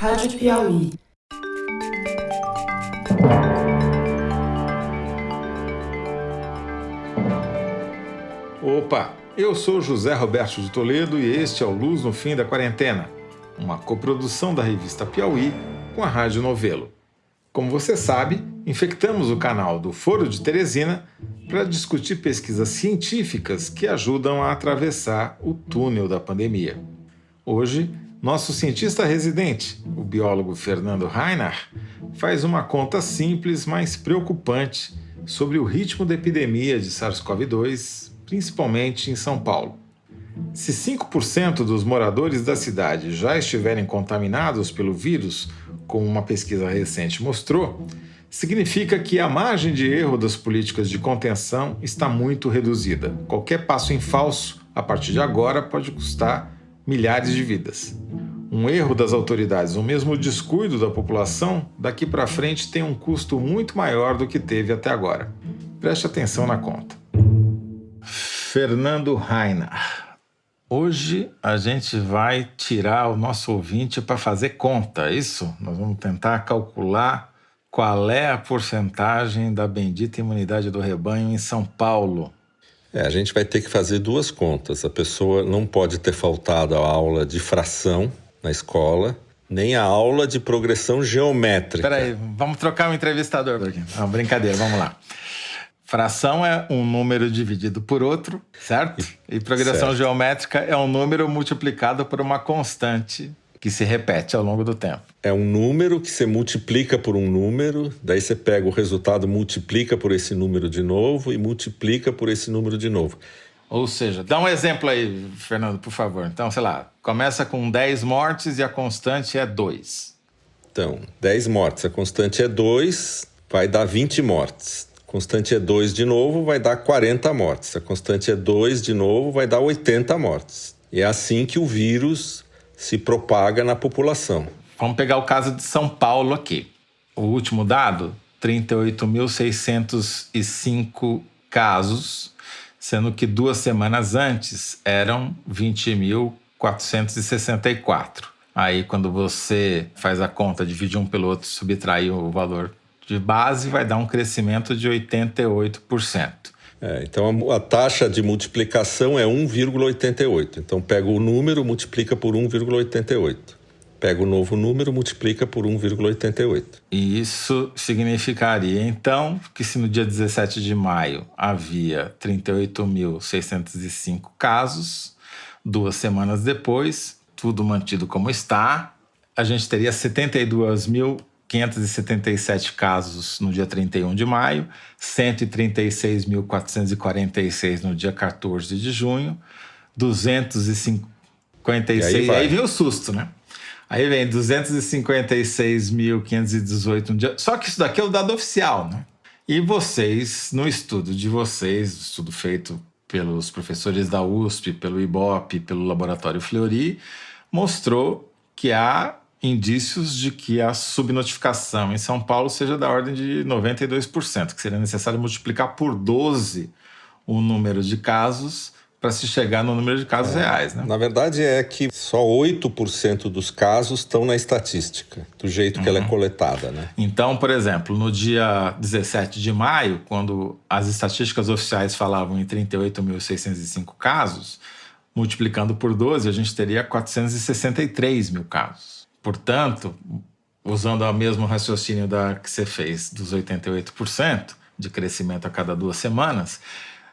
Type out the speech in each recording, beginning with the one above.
Rádio Piauí. Opa, eu sou José Roberto de Toledo e este é o Luz no Fim da Quarentena, uma coprodução da revista Piauí com a Rádio Novelo. Como você sabe, infectamos o canal do Foro de Teresina para discutir pesquisas científicas que ajudam a atravessar o túnel da pandemia. Hoje, nosso cientista residente, o biólogo Fernando Reinach, faz uma conta simples, mas preocupante, sobre o ritmo da epidemia de SARS-CoV-2, principalmente em São Paulo. Se 5% dos moradores da cidade já estiverem contaminados pelo vírus, como uma pesquisa recente mostrou, significa que a margem de erro das políticas de contenção está muito reduzida. Qualquer passo em falso, a partir de agora, pode custar milhares de vidas. Um erro das autoridades, ou mesmo o descuido da população, daqui para frente tem um custo muito maior do que teve até agora. Preste atenção na conta. Fernando Reinach. Hoje a gente vai tirar o nosso ouvinte para fazer conta, é isso? Nós vamos tentar calcular qual é a porcentagem da bendita imunidade do rebanho em São Paulo. A gente vai ter que fazer duas contas. A pessoa não pode ter faltado a aula de fração na escola, nem a aula de progressão geométrica. Espera aí, vamos trocar o entrevistador por aqui. Não, brincadeira, vamos lá. Fração é um número dividido por outro, certo? E progressão geométrica é um número multiplicado por uma constante que se repete ao longo do tempo. É um número que você multiplica por um número, daí você pega o resultado, multiplica por esse número de novo e multiplica por esse número de novo. Ou seja, dá um exemplo aí, Fernando, por favor. Então, sei lá, começa com 10 mortes e a constante é 2. Então, 10 mortes, a constante é 2, vai dar 20 mortes. A constante é 2 de novo, vai dar 40 mortes. A constante é 2 de novo, vai dar 80 mortes. E é assim que o vírus se propaga na população. Vamos pegar o caso de São Paulo aqui. O último dado, 38.605 casos, sendo que 2 semanas antes eram 20.464. Aí, quando você faz a conta, divide um pelo outro, subtrai o valor de base, vai dar um crescimento de 88%. Então, a taxa de multiplicação é 1,88. Então, pega o número, multiplica por 1,88. Pega o novo número, multiplica por 1,88. E isso significaria, então, que se no dia 17 de maio havia 38.605 casos, 2 semanas depois, tudo mantido como está, a gente teria 72.577 casos no dia 31 de maio, 136.446 no dia 14 de junho, 256... Aí vem o susto, né? Aí vem 256.518 no dia... Só que isso daqui é o dado oficial, né? E vocês, no estudo de vocês, estudo feito pelos professores da USP, pelo IBOP, pelo Laboratório Fleury, mostrou que há indícios de que a subnotificação em São Paulo seja da ordem de 92%, que seria necessário multiplicar por 12 o número de casos para se chegar no número de casos reais, né? Na verdade é que só 8% dos casos estão na estatística, do jeito que ela é coletada, né? Então, por exemplo, no dia 17 de maio, quando as estatísticas oficiais falavam em 38.605 casos, multiplicando por 12, a gente teria 463 mil casos. Portanto, usando o mesmo raciocínio que você fez dos 88% de crescimento a cada 2 semanas,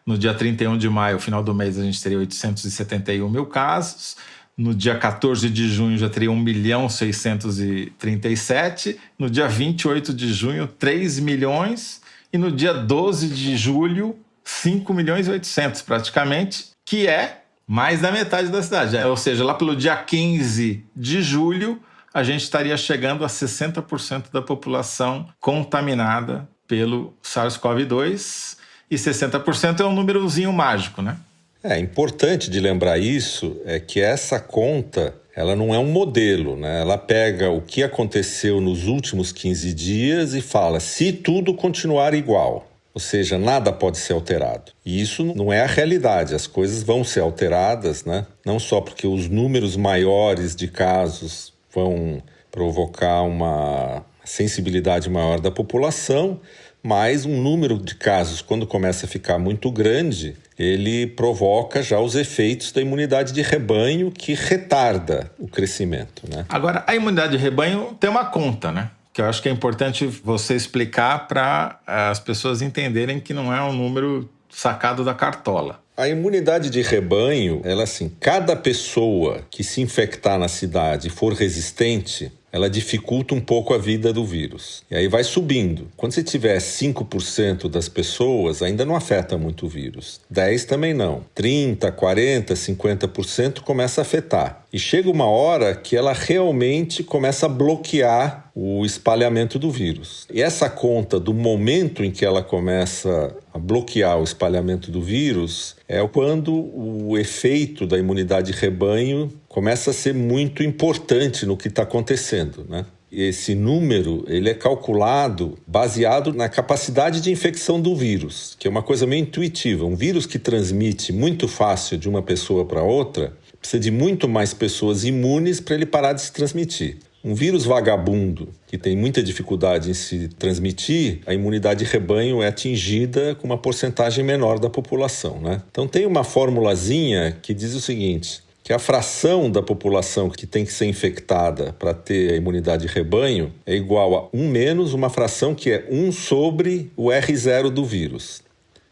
no dia 31 de maio, final do mês, a gente teria 871 mil casos. No dia 14 de junho já teria 1.637. No dia 28 de junho, 3 milhões. E no dia 12 de julho, 5.800.000 praticamente, que é mais da metade da cidade. Ou seja, lá pelo dia 15 de julho, a gente estaria chegando a 60% da população contaminada pelo SARS-CoV-2. E 60% é um númerozinho mágico, né? É importante de lembrar isso, é que essa conta, ela não é um modelo, né? Ela pega o que aconteceu nos últimos 15 dias e fala, se tudo continuar igual, ou seja, nada pode ser alterado. E isso não é a realidade, as coisas vão ser alteradas, né? Não só porque os números maiores de casos vão provocar uma sensibilidade maior da população, mas um número de casos, quando começa a ficar muito grande, ele provoca já os efeitos da imunidade de rebanho, que retarda o crescimento, né? Agora, a imunidade de rebanho tem uma conta, né? Que eu acho que é importante você explicar para as pessoas entenderem que não é um número sacado da cartola. A imunidade de rebanho, ela assim, cada pessoa que se infectar na cidade e for resistente, ela dificulta um pouco a vida do vírus. E aí vai subindo. Quando você tiver 5% das pessoas, ainda não afeta muito o vírus. 10% também não. 30%, 40%, 50% começa a afetar. E chega uma hora que ela realmente começa a bloquear o espalhamento do vírus. E essa conta do momento em que ela começa a bloquear o espalhamento do vírus é quando o efeito da imunidade de rebanho começa a ser muito importante no que está acontecendo, né? Esse número ele é calculado baseado na capacidade de infecção do vírus, que é uma coisa meio intuitiva. Um vírus que transmite muito fácil de uma pessoa para outra precisa de muito mais pessoas imunes para ele parar de se transmitir. Um vírus vagabundo, que tem muita dificuldade em se transmitir, a imunidade de rebanho é atingida com uma porcentagem menor da população, né? Então tem uma formulazinha que diz o seguinte, que a fração da população que tem que ser infectada para ter a imunidade de rebanho é igual a 1 menos uma fração que é 1 sobre o R0 do vírus.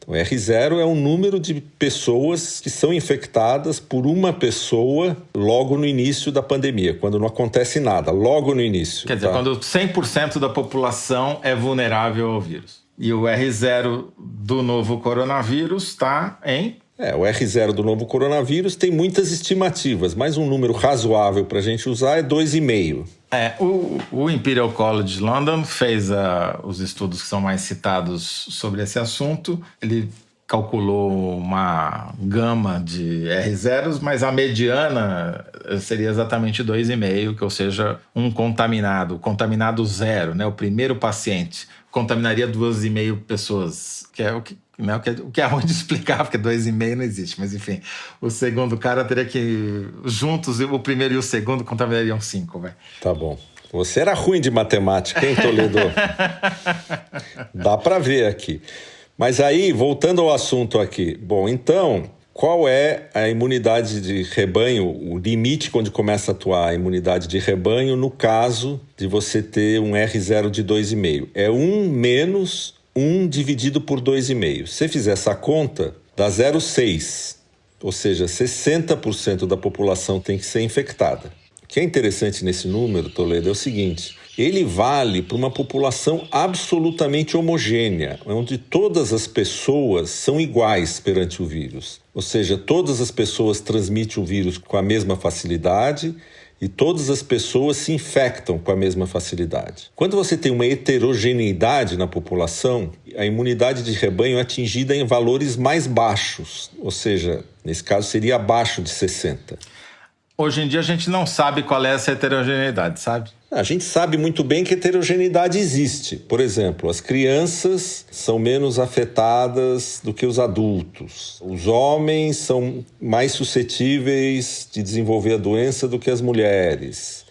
O R0 é o número de pessoas que são infectadas por uma pessoa logo no início da pandemia, quando não acontece nada, logo no início. Quer dizer, quando 100% da população é vulnerável ao vírus. E o R0 do novo coronavírus está em... O R0 do novo coronavírus tem muitas estimativas, mas um número razoável para a gente usar é 2,5. O Imperial College London fez os estudos que são mais citados sobre esse assunto. Ele calculou uma gama de R0s, mas a mediana seria exatamente 2,5, que ou seja, um contaminado zero, né? O primeiro paciente contaminaria 2,5 pessoas, que é o que é ruim de explicar, porque 2,5 não existe, mas enfim, o segundo cara teria que, juntos, o primeiro e o segundo contaminariam 5, velho. Tá bom. Você era ruim de matemática, hein, Toledo? Dá para ver aqui. Mas aí, voltando ao assunto aqui, bom, então, qual é a imunidade de rebanho, o limite quando começa a atuar a imunidade de rebanho no caso de você ter um R0 de 2,5? É 1 menos 1 dividido por 2,5. Se você fizer essa conta, dá 0,6. Ou seja, 60% da população tem que ser infectada. O que é interessante nesse número, Toledo, é o seguinte: ele vale para uma população absolutamente homogênea, onde todas as pessoas são iguais perante o vírus. Ou seja, todas as pessoas transmitem o vírus com a mesma facilidade e todas as pessoas se infectam com a mesma facilidade. Quando você tem uma heterogeneidade na população, a imunidade de rebanho é atingida em valores mais baixos, ou seja, nesse caso seria abaixo de 60. Hoje em dia a gente não sabe qual é essa heterogeneidade, sabe? A gente sabe muito bem que heterogeneidade existe. Por exemplo, as crianças são menos afetadas do que os adultos. Os homens são mais suscetíveis de desenvolver a doença do que as mulheres.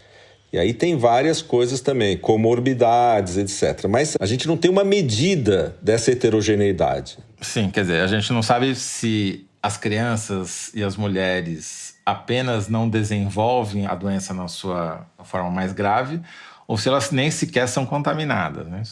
E aí tem várias coisas também, comorbidades, etc. Mas a gente não tem uma medida dessa heterogeneidade. Sim, quer dizer, a gente não sabe se as crianças e as mulheres apenas não desenvolvem a doença na sua forma mais grave, ou se elas nem sequer são contaminadas, né?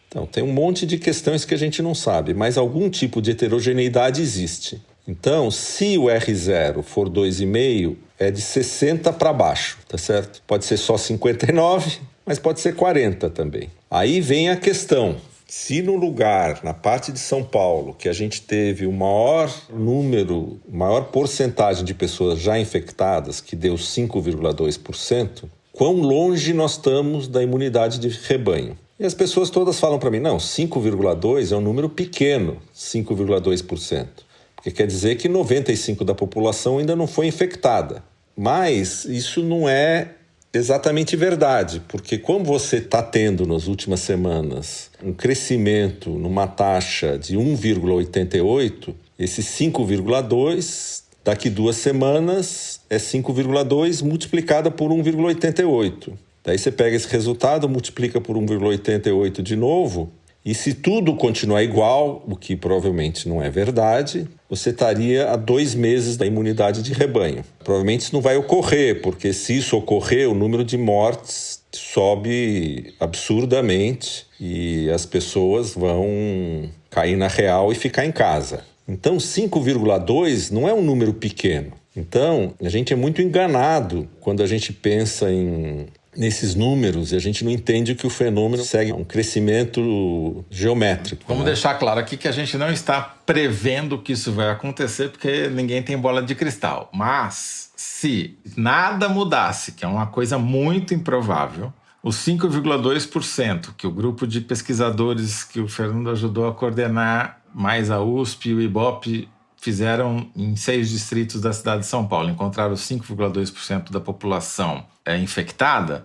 Então, tem um monte de questões que a gente não sabe, mas algum tipo de heterogeneidade existe. Então, se o R0 for 2,5, é de 60 para baixo, tá certo? Pode ser só 59, mas pode ser 40 também. Aí vem a questão. Se no lugar, na parte de São Paulo, que a gente teve o maior número, maior porcentagem de pessoas já infectadas, que deu 5,2%, quão longe nós estamos da imunidade de rebanho? E as pessoas todas falam para mim, não, 5,2% é um número pequeno, 5,2%. Porque quer dizer que 95% da população ainda não foi infectada. Mas isso não é exatamente verdade, porque como você está tendo nas últimas semanas um crescimento numa taxa de 1,88, esse 5,2, daqui 2 semanas é 5,2 multiplicada por 1,88. Daí você pega esse resultado, multiplica por 1,88 de novo, e se tudo continuar igual, o que provavelmente não é verdade, você estaria a 2 meses da imunidade de rebanho. Provavelmente isso não vai ocorrer, porque se isso ocorrer, o número de mortes sobe absurdamente e as pessoas vão cair na real e ficar em casa. Então, 5,2 não é um número pequeno. Então, a gente é muito enganado quando a gente pensa nesses números e a gente não entende que o fenômeno segue um crescimento geométrico. Vamos deixar claro aqui que a gente não está prevendo que isso vai acontecer, porque ninguém tem bola de cristal. Mas, se nada mudasse, que é uma coisa muito improvável, os 5,2% que o grupo de pesquisadores que o Fernando ajudou a coordenar, mais a USP e o IBOP, fizeram em 6 distritos da cidade de São Paulo, encontraram 5,2% da população infectada,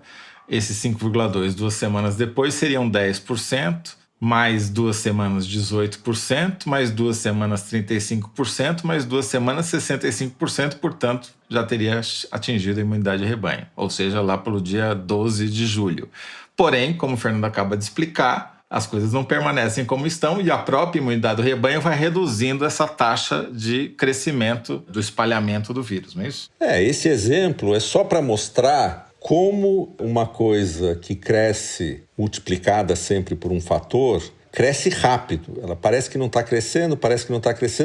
esses 5,2%, 2 semanas depois, seriam 10%, mais 2 semanas 18%, mais 2 semanas 35%, mais 2 semanas 65%, portanto, já teria atingido a imunidade de rebanho, ou seja, lá pelo dia 12 de julho. Porém, como o Fernando acaba de explicar, as coisas não permanecem como estão e a própria imunidade do rebanho vai reduzindo essa taxa de crescimento do espalhamento do vírus, não é isso? Esse exemplo é só para mostrar como uma coisa que cresce multiplicada sempre por um fator, cresce rápido. Ela parece que não está crescendo,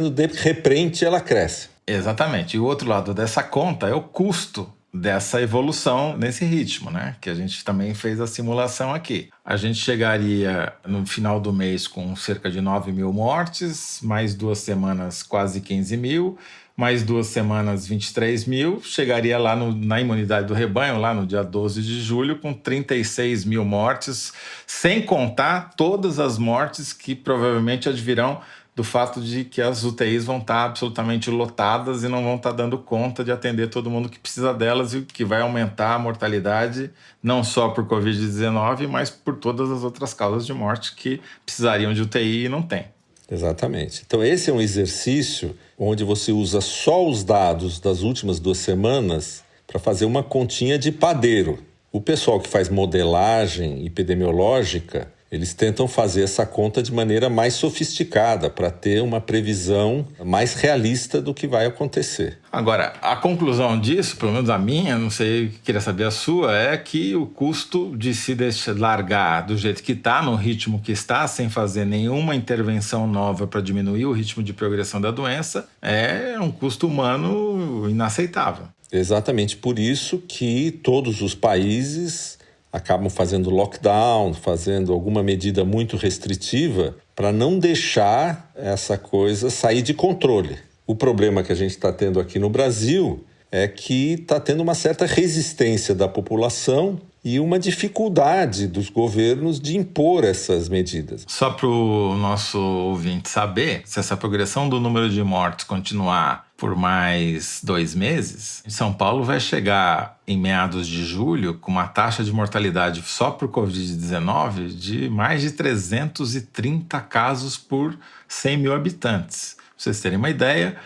de repente ela cresce. Exatamente. E o outro lado dessa conta é o custo dessa evolução nesse ritmo, né? Que a gente também fez a simulação aqui. A gente chegaria no final do mês com cerca de 9 mil mortes, mais 2 semanas quase 15 mil, mais 2 semanas 23 mil, chegaria lá na imunidade do rebanho, lá no dia 12 de julho, com 36 mil mortes, sem contar todas as mortes que provavelmente advirão do fato de que as UTIs vão estar absolutamente lotadas e não vão estar dando conta de atender todo mundo que precisa delas, e o que vai aumentar a mortalidade não só por Covid-19, mas por todas as outras causas de morte que precisariam de UTI e não tem. Exatamente. Então esse é um exercício onde você usa só os dados das últimas 2 semanas para fazer uma continha de padeiro. O pessoal que faz modelagem epidemiológica, eles tentam fazer essa conta de maneira mais sofisticada para ter uma previsão mais realista do que vai acontecer. Agora, a conclusão disso, pelo menos a minha, não sei, queria saber a sua, é que o custo de se deixar largar do jeito que está, no ritmo que está, sem fazer nenhuma intervenção nova para diminuir o ritmo de progressão da doença, é um custo humano inaceitável. Exatamente por isso que todos os países acabam fazendo lockdown, fazendo alguma medida muito restritiva para não deixar essa coisa sair de controle. O problema que a gente está tendo aqui no Brasil é que está tendo uma certa resistência da população e uma dificuldade dos governos de impor essas medidas. Só para o nosso ouvinte saber, se essa progressão do número de mortes continuar por mais 2 meses, São Paulo vai chegar em meados de julho com uma taxa de mortalidade só por Covid-19 de mais de 330 casos por 100 mil habitantes. Para vocês terem uma ideia,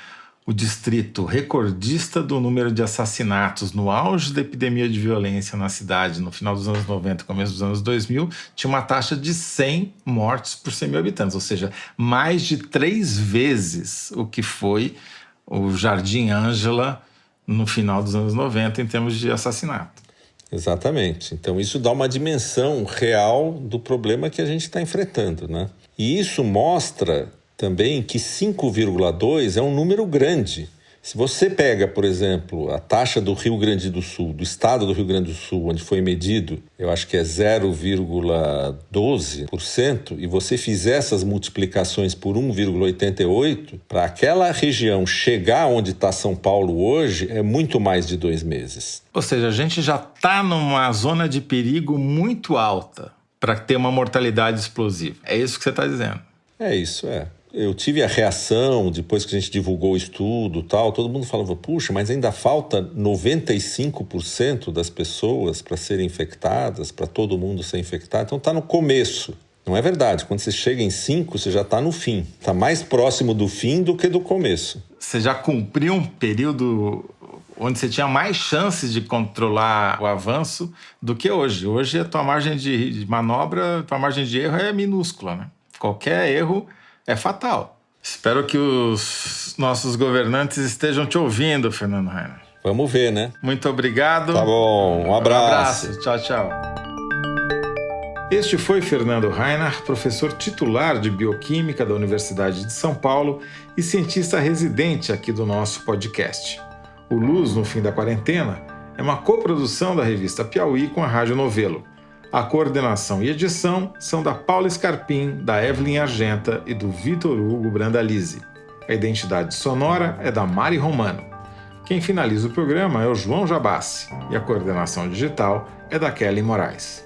o distrito recordista do número de assassinatos no auge da epidemia de violência na cidade no final dos anos 90 e começo dos anos 2000 tinha uma taxa de 100 mortes por 100 mil habitantes, ou seja, mais de 3 vezes o que foi o Jardim Ângela no final dos anos 90 em termos de assassinato. Exatamente. Então isso dá uma dimensão real do problema que a gente está enfrentando, né? E isso mostra também que 5,2 é um número grande. Se você pega, por exemplo, a taxa do Rio Grande do Sul, do estado do Rio Grande do Sul, onde foi medido, eu acho que é 0,12%, e você fizer essas multiplicações por 1,88, para aquela região chegar onde está São Paulo hoje, é muito mais de 2 meses. Ou seja, a gente já está numa zona de perigo muito alta para ter uma mortalidade explosiva. É isso que você está dizendo? É isso, é. Eu tive a reação, depois que a gente divulgou o estudo e tal, todo mundo falava, puxa, mas ainda falta 95% das pessoas para serem infectadas, para todo mundo ser infectado. Então está no começo. Não é verdade. Quando você chega em 5, você já está no fim. Está mais próximo do fim do que do começo. Você já cumpriu um período onde você tinha mais chances de controlar o avanço do que hoje. Hoje a tua margem de manobra, a tua margem de erro é minúscula, né? Qualquer erro é fatal. Espero que os nossos governantes estejam te ouvindo, Fernando Rainer. Vamos ver, né? Muito obrigado. Tá bom, um abraço. Tchau, tchau. Este foi Fernando Rainer, professor titular de Bioquímica da Universidade de São Paulo e cientista residente aqui do nosso podcast. O Luz no Fim da Quarentena é uma coprodução da revista Piauí com a Rádio Novelo. A coordenação e edição são da Paula Scarpim, da Evelyn Argenta e do Vitor Hugo Brandalize. A identidade sonora é da Mari Romano. Quem finaliza o programa é o João Jabassi e a coordenação digital é da Kelly Moraes.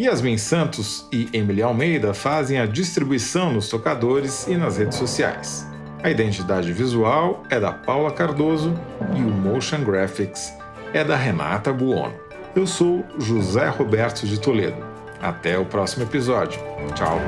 Yasmin Santos e Emily Almeida fazem a distribuição nos tocadores e nas redes sociais. A identidade visual é da Paula Cardoso e o Motion Graphics é da Renata Buono. Eu sou José Roberto de Toledo. Até o próximo episódio. Tchau!